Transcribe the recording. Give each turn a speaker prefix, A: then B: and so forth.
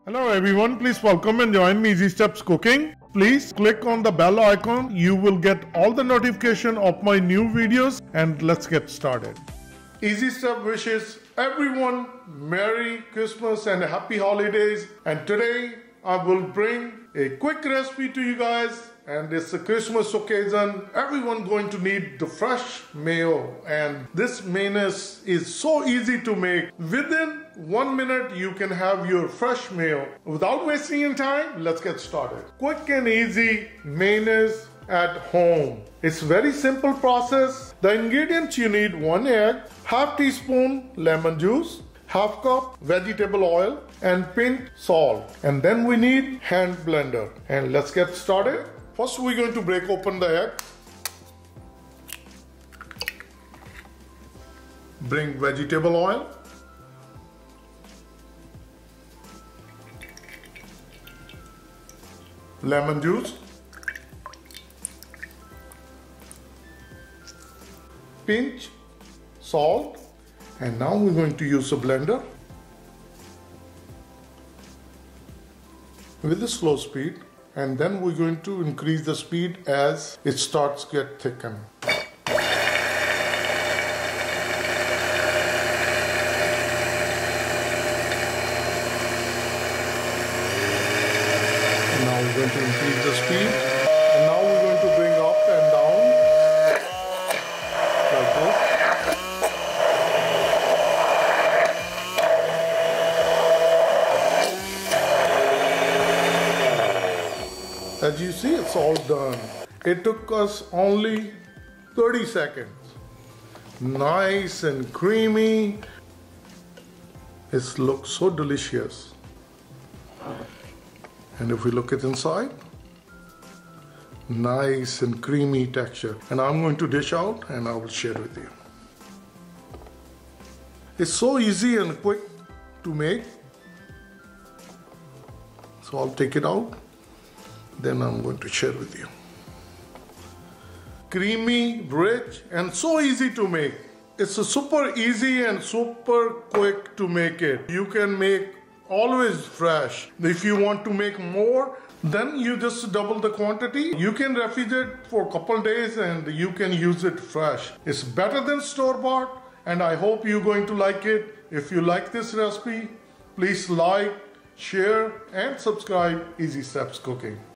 A: Hello everyone, please welcome and join me Easy Steps Cooking. Please click on the bell icon. You will get all the notification of my new videos, and let's get started. Easy Step wishes everyone Merry Christmas and Happy Holidays. And today I will bring a quick recipe to you guys, and it's a Christmas occasion. Everyone going to need the fresh mayo, and this mayonnaise is so easy to make. Within 1 minute you can have your fresh mayo. Without wasting any time, let's get started. Quick and easy mayonnaise at home. It's very simple process. The ingredients you need: 1 egg, half teaspoon lemon juice, half cup vegetable oil, and pinch salt. And then we need hand blender. And let's get started. First we're going to break open the egg. Bring vegetable oil. Lemon juice. Pinch salt. And now we're going to use a blender with a slow speed, and then we're going to increase the speed as it starts to get thickened. Now we're going to increase the speed, and now we're going to bring up and down like this. As you see, it's all done. It took us only 30 seconds. Nice and creamy. It looks so delicious. And if we look at inside, nice and creamy texture. And I'm going to dish out and I will share with you. It's so easy and quick to make. So I'll take it out. Then I'm going to share with you. Creamy, rich, and so easy to make. It's a super easy and super quick to make it. You can make always fresh. If you want to make more, then you just double the quantity. You can refrigerate for a couple days and you can use it fresh. It's better than store-bought, and I hope you're going to like it. If you like this recipe, please like, share, and subscribe Easy Steps Cooking.